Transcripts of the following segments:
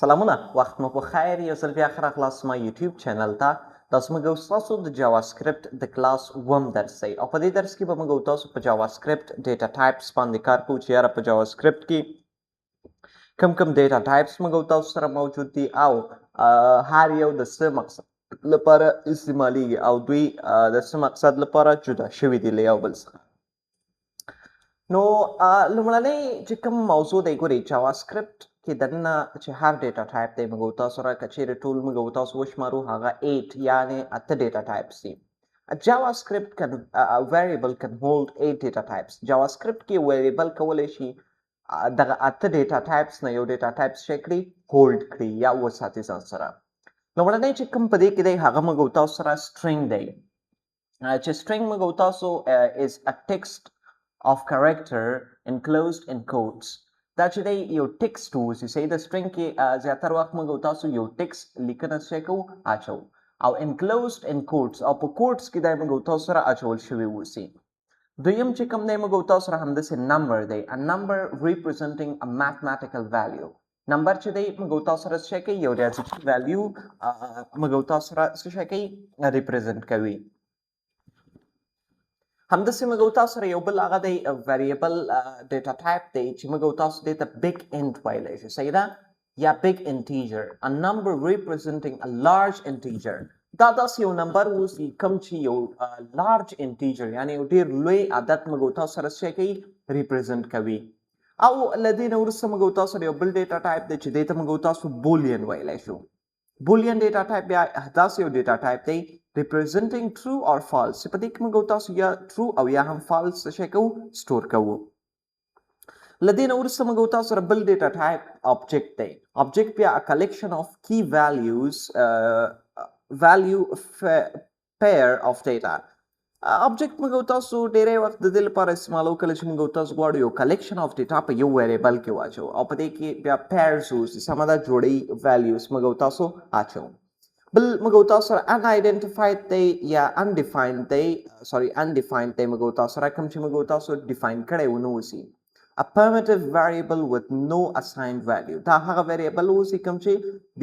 سلامونه وخت مو په خیر یو ځل بیا ښه راغلاست زما یوټیوب چینل ته دا زموږ او ستاسو د جاواسکرپټ د کلاس اووم درس دی او په دې درس کې به موږ او تاسو په جاواسکرپټ ډیټا ټایپس باندې کار کوو چې یاره په جاواسکرپټ کې کم ډیټا ټایپس موږ او تاسو سره موجود دي او هر یو د څه مقصد لپاره استعمالیږي او دوی د څه مقصد لپاره جدا شوي دي له یو بل څخه نو لومړنۍ چې کوم موضوع دی ګورئ جاواسکرپټ کې دننه چې هر ډیټا ټایپ دی موږ تاسو سره که چیرې ټول موږ تاسو وشمارو هغه 8 یعنې 8 ډیټا ټایپس دي JavaScript variable can hold 8 data types. JavaScript کې variable کولی شي دغه 8 ډیټا ټایپس نه یو ډیټا ټایپس شي کړي هولډ کړي یا وساتي ځان سره لومړنی چې کوم په دې کې دی هغه موږ تاسو سره string دی چې string موږ تاسو is a text of character enclosed in quotes دا چې دی یو ټیکسټ اوسي صحیح د string کې زیاتره وخت موږ تاسو یو ټیکسټ لیکنه څه کوو اچو او enclosed in quotes او په quotes کې دا موږ تاسو سره اچول شوی اوسي دویم چې کوم دی موږ تاسو سره همداسې number دی a number representing a mathematical value نمبر چې دی موږ تاسو سره څه کوي یو ریاضیکي value موږ تاسو سره څه کوي represent کوي همداسې موږ تاسو سره یو بل هغه دی variable data type دی چې موږ تاسو دې ته BigInt ویلی شي صحیح ده یا big integer a number representing a large integer دا داسې یو نمبر اوسي کوم چې یو large integer یعنې یو ډېر لوی عدد موږ تاسو سره څه کوي represent کوي او له دې نه وروسته موږ تاسو سره یو بل ډیټا ټایپ دی چې دې ته موږ تاسو بولیان ویلی شو بولیان ډیټا ټایپ بیا داسې یو ډیټا ټایپ دی representing true or false په دې کې موږ تاسو یا true او یا هم false څه کوو سٹور کوو لدې نه وروسته موږ تاسو سره بل ډیټا ټایپ object دی object بیا a collection of key values value pair of data object موږ تاسو ډېری وخت د دې لپاره استعمالو کله چې موږ تاسو غواړو یو collection of data په یو variable کې واچو او په دې کې بیا pairs اوسي سمه ده جوړې values موږ تاسو اچو بل موږ تاسو سره unidentified دی یا undefined دی undefined دی موږ تاسو سره کوم چې موږ تاسو define کړی ونه اوسي a primitive variable with no assigned value دا هغه variable اوسي کوم چې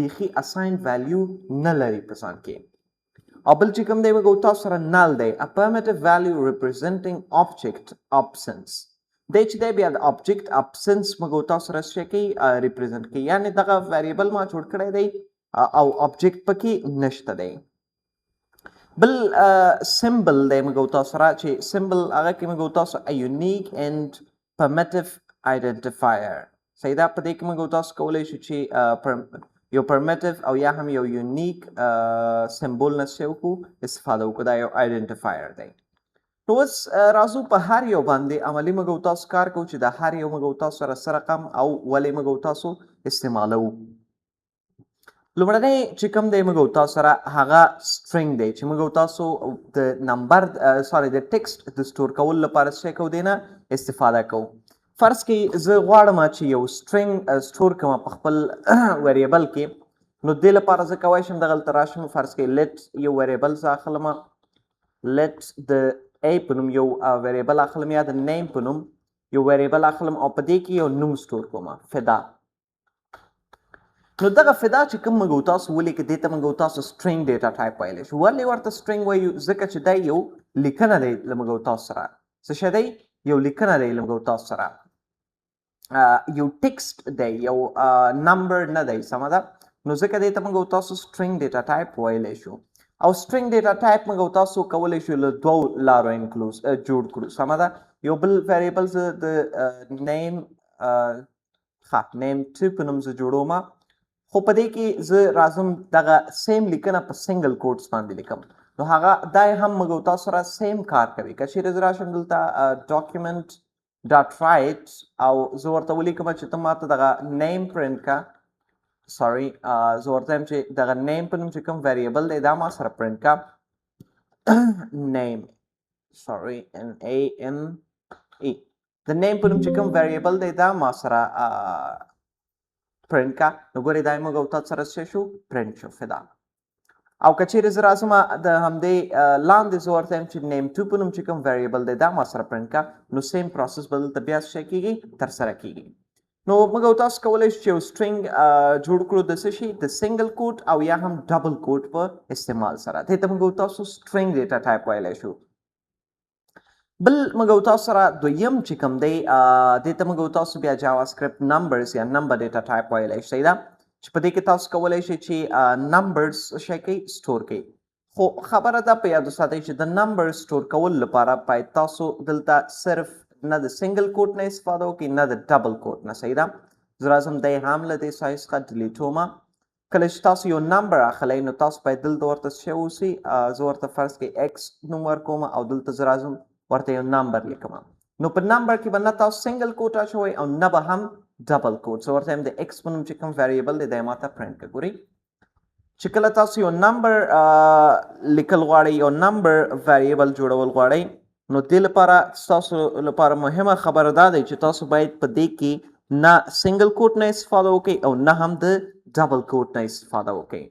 بیخي assigned value نه لري په ځان کې او بل چې کوم دی موږ تاسو سره null دی a primitive value representing object absence دی چې دی بیا د object absence موږ تاسو سره څه کوي represent کوي یعنې دغه variable ما جوړ کړی دی او object پکې نشته دی بل symbol دی موږ تاسو سره چې symbol هغه کې موږ تاسو a unique and primitive identifier صحیح ده په دې کې موږ تاسو کولی شو چې یو primitive او یا هم یو unique symbol نه څه وکړو استفاده وکړو دا یو identifier دی نو اوس راځو په هر یو باندې عملي موږ تاسو کار کوو چې دا هر یو موږ تاسو سره څه رقم او ولې موږ تاسو استعمالوو لومړنی چې کوم دی موږ تاسو سره هغه string دی چې موږ تاسو د نمبر د ټیکسټ د سٹور کولو لپاره څه کوو دی نه استفاده کوو فرض کې زه غواړم چې یو string سٹور کوم په خپل ویریبل کې نو دې لپاره زه کولی شم دغلته راشم فرض کې let یو ویریبل زه اخلم let د a په نوم یو ویریبل اخلم یا د name په نوم یو ویریبل اخلم او په دې کې یو نوم سٹور کوم فدا نو دغه فدا چې کوم موږ تاسو ولیکئ دې ته موږ تاسو string data type ویلی شو ولې ورته string وایو ځکه چې دا یو لیکنه دی له موږ تاسو سره څه شی دی یو لیکنه دی له موږ تاسو سره یو ټیکسټ دی یو نمبر نه دی سمه ده نو ځکه دې ته موږ تاسو string data type ویلی شو او string data type موږ تاسو کولی شو له دوو لارو جوړ کړو سمه ده یو بل variable زه د name 2 په نوم زه جوړوم خو په دې کې زه راځم دغه سیم لیکنه په سنگل کوټس باندې لیکم نو هغه دا هم موږ تاسو سره سیم کار کوي که چیرې زه راشم دلته document dot write او زه ورته ولیکم چې ته ماته دغه name print کا زه ورته وایم چې دغه name په نوم چې کوم variable دی دا ما سره print کا name N-A-M-E د name په نوم چې کوم variable دی دا ما سره print کا نو ګورئ دا موږ تاسو سره څه شو print شو فدا او که چیرې زه راځم د همدې لاندې زه ورته وایم چې name 2 په نوم چې کوم variable دی دا ما سره print کا نو سیم پروسس به دلته بیا څه کیږي ترسره کیږي نو موږ او تاسو کولی شو چې یو سټرینګ جوړ کړو د څه شي د سنگل کوټ او یا هم ډبل کوټ په استعمال سره دې ته موږ او تاسو سټرینګ ډیټا ټایپ ویلی شو بل موږ او تاسو سره دویم چې کوم دی دې ته موږ او تاسو بیا JavaScript numbers یا نمبر ډیټا ټایپ ویلی شئ دا چې په دې کې تاسو کولی شئ چې نمبرز شی کوي سټور کوي خو خبره دا په یاد وساتئ چې د نمبر سټور کول لپاره باید تاسو دلته صرف نه د سنگل کوټ نه استفاده وکړئ نه د ډبل کوټ نه صحیح ده زه راځم دی هم له دې ځای څخه ډیلیټ ومه کله چې تاسو یو نمبر اخلئ نو تاسو باید دلته ورته څه شی اوسي زه ورته فرض کړئ ایکس نوم ورکوم او دلته زه راځم ورته یو نمبر لیکم نو په نمبر کې به نه تاسو سنگل کوټ اچوئ او نه به هم ډبل کوټ زه ورته یم د ایکس په نوم چې کوم ویریبل دی دا یې ماته پرنټ کړه ګورئ چې کله تاسو یو نمبر لیکل غواړئ یو نمبر ویریبل جوړول غواړئ نو دې لپاره تاسو لپاره مهمه خبره دا دی چې تاسو باید په دې کې نه سنگل کوټ نه استفاده وکړئ او نه هم د ډبل کوټ نه استفاده وکړئ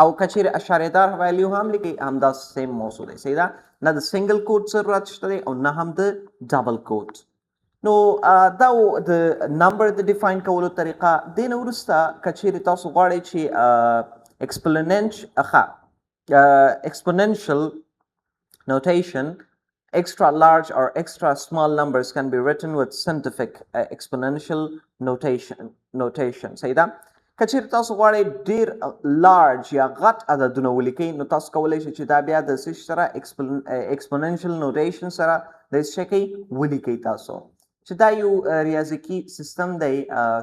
او که چیرې اشاریه دار ویلیو هم لیکئ همدا سیم موضوع دی صحیح ده نه د سنگل کوټ ضرورت شته دی او نه هم د ډبل کوټ نو دا د نمبر د ډیفاین کولو طریقه دې نه وروسته که چیرې تاسو غواړئ چې exponential notation extra large or extra small numbers can be written with scientific exponential notation صحیح ده که چیرې تاسو غواړئ ډیر لارج یا غټ عددونه ولیکئ نو تاسو کولی شئ چې دا بیا د څه سره exponential notation سره د څه کوي ولیکئ تاسو چې دا یو ریاضیکي سیستم دی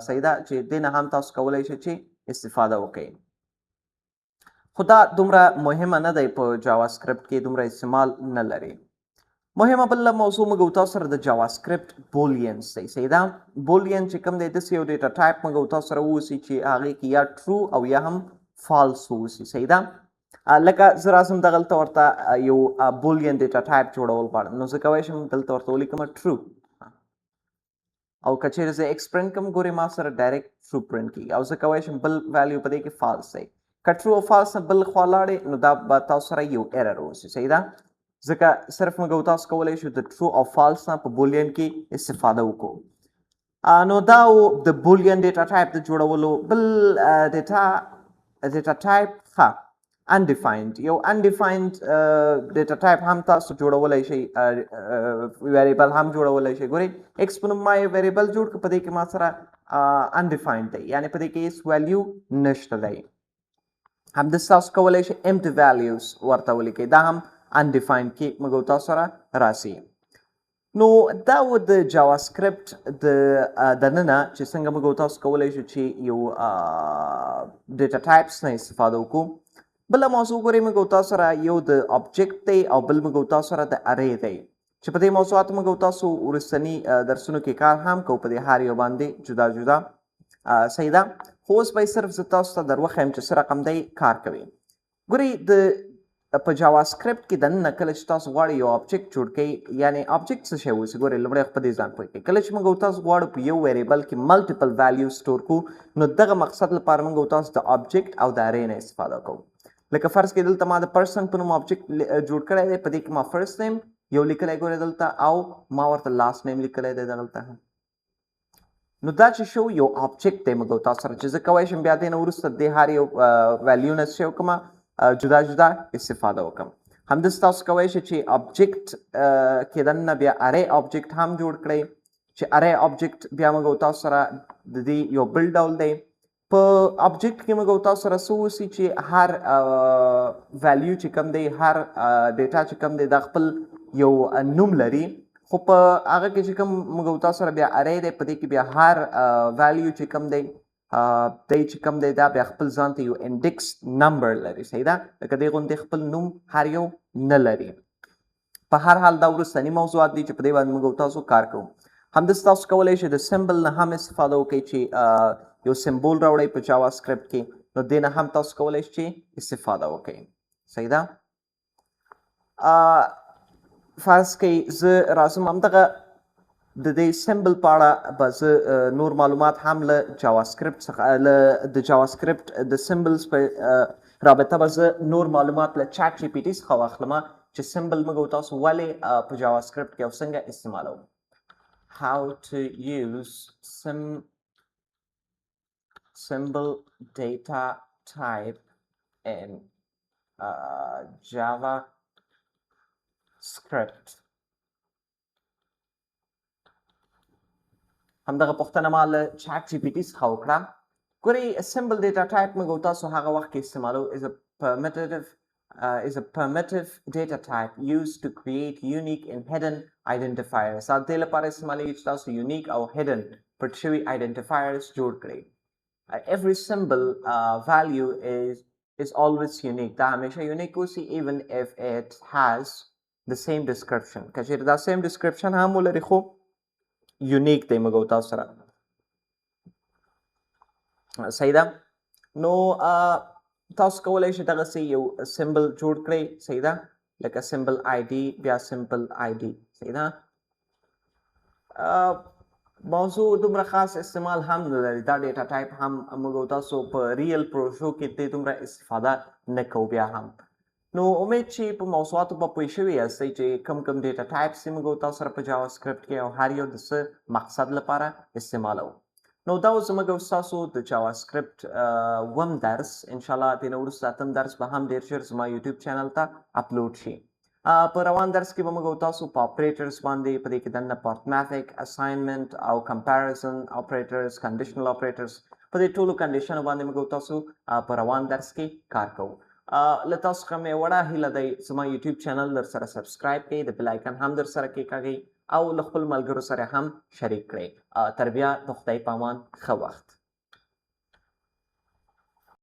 صحیح ده چې دې نه هم تاسو کولی شئ چې استفاده وکړئ خو دا دومره مهمه نه دی په JavaScript کې دومره استعمال نه لري مهمه بله موضوع موږ او تاسو سره د JavaScript Booleans دی صحیح ده Boolean چې کوم دی داسې یو ډیټا ټایپ موږ او تاسو سره واوسي چې هغې کې یا ټرو او یا هم فالس واوسي صحیح ده لکه زه راځم دغلته ورته یو Boolean ډیټا ټایپ جوړول غواړم نو زه کولی شم دلته ورته ولیکم ټرو او که چیرې زه ایکس پرنټ کوم ګورئ ما سره ډایرکټ ټرو پرنټ کېږي او زه کولی شم بل ویلیو په دې کې فالس دی که ټرو او فالس نه بل خوا لاړې نو دا به تاسو سره یو ایرر اوسي صحیح ده ځکه صرف موږ او تاسو کولی شو د ټرو او فالس نه په بولین کې استفاده وکړو نو دا د بولین ډیټا ټایپ د جوړولو بل ډیټا ټایپ ښه undefined یو undefined ډیټا ټایپ هم تاسو جوړولی شئ ویریبل هم جوړولی شئ ګورئ ایکس په نوم ما یو ویریبل جوړ کړ په دې کې ما سره undefined دی یعنې په دې کې هېڅ ویلیو نشته دی همداسې تاسو کولی شئ empty values ورته ولیکئ دا هم undefined کې موږ او تاسو سره راسي نو دا و د JavaScript د دننه چې څنګه موږ او تاسو کولی شو چې یو ډیټا ټایپس نه استفاده وکړو بله موضوع ګورئ موږ او تاسو سره یو د آبجیکټ دی او بل موږ او تاسو سره د ارې دی چې په دې موضوعاتو موږ او تاسو وروستني درسونو کې کار هم کوو په دې هر یو باندې جدا جدا صحیح ده خو اوس به صرف زه تاسو ته در وښیم چې څه رقم دی کار کوي ګورئ د په JavaScript کې دننه کله چې تاسو غواړئ یو آبجیکټ جوړ کړئ یعنې آبجیکټ څه شی اوسي ګورئ لومړی په دې ځان پوه کړئ کله چې موږ او تاسو غواړو په یو ویریبل کې ملټیپل ویلیو سټور کړو نو دغه مقصد لپاره موږ او تاسو د آبجیکټ او د ارې نه استفاده کوو لکه فرض کړئ دلته ما د پرسن په نوم آبجیکټ جوړ کړی دی په دې کې ما فرست نیم یو لیکلی ګورئ دلته او ما ورته لاست نیم لیکلی دی دلته نو دا چې شو یو آبجیکټ دی موږ او تاسو سره چې زه کولی شم بیا دې نه وروسته د هر یو ویلیو نه څه شی وکړم جدا جدا استفاده وکړم همداسې تاسو کولی شئ چې آبجیکټ کې دننه بیا ارې آبجیکټ هم جوړ کړئ چې ارې آبجیکټ بیا موږ او تاسو سره د دې یو بل ډول دی په آبجیکټ کې موږ او تاسو سره څه اوسي چې هر ویلیو چې کوم دی هر ډیټا چې کوم دی دا خپل یو نوم لري خو په هغه کې چې کوم موږ او تاسو سره بیا ارې دی په دې کې بیا هر ویلیو چې کوم دی دی چې کوم دی دا بیا خپل ځان ته یو انډیکس نمبر لري صحیح ده لکه دې غوندې خپل نوم هر یو نه لري په هر حال دا وروستني موضوعات دي چې په دې باندې موږ او تاسو کار کوو همداسې تاسو کولی شئ د سمبل نه هم استفاده وکړئ چې یو سمبول راوړئ په JavaScript کې نو دې نه هم تاسو کولی شئ چې استفاده وکړئ صحیح ده فرض کړئ زه راځم همدغه د دې سمبل په اړه به زه نور معلومات هم له JavaScript څخه د JavaScript د سمبلز په رابطه به زه نور معلومات له چټ جی پی ټي څخه واخلم چې سمبل موږ او تاسو ولې په JavaScript کې او څنګه استعمالوو how to use symbol data type in JavaScript. همدغه پوښتنه ما له چټ جی پی ټي څخه وکړه. ګورئ symbol data type موږ تاسو هغه وخت کې استعمالو is a primitive data type used to create unique and hidden identifiers. دا دې لپاره استعمالیږي چې تاسو unique او hidden پټ شوي identifiers جوړ کړئ. Every symbol value is always unique. دا همیشه unique اوسي even if it has the same description. که چېرې دا same description هم ولري خو unique دی موږ تاسو سره. صحیح ده؟ نو تاسو کولی شئ دغسې یو سمبل جوړ کړئ. صحیح ده؟ لکه سمبل ID بیا سمبل ID. صحیح ده؟ موضوع دومره خاص استعمال هم نه لري. دا ډیټا ټایپ هم موږ تاسو په ریل پروژو کې د دومره استفاده نه کوو بیا هم. نو امید چې په موضوعاتو به پوه شوي یاستئ چې کوم ډیټا ټایپس یې موږ تاسو سره په جاوا سکرپټ کې او هر یو د څه مقصد لپاره استعمالوو. نو دا اوس زموږ او ستاسو د جاوا سکرپټ اووم درس انشاءالله د نه وروسته اتم درس به هم ډېر ژر زما یوټیوب چینل ته اپلوډ شي. په روان درس کې به موږ تاسو په اپریټرز باندې په دې کې دننه پارتماتیک اساینمنټ او کمپیریزن اپریټرز کنډیشنل اپریټرز په دې ټولو کنډیشنو باندې موږ تاسو په روان درس کې کار کوو. له تاسو څخه مې وړه هیله دی زما یوټیوب چینل در سره سبسکرایب کړئ، د بیل آیکن هم در سره کېکاږئ او له خپلو ملګرو سره هم شریک کړئ. تر بیا د خدای په امان ښه وخت.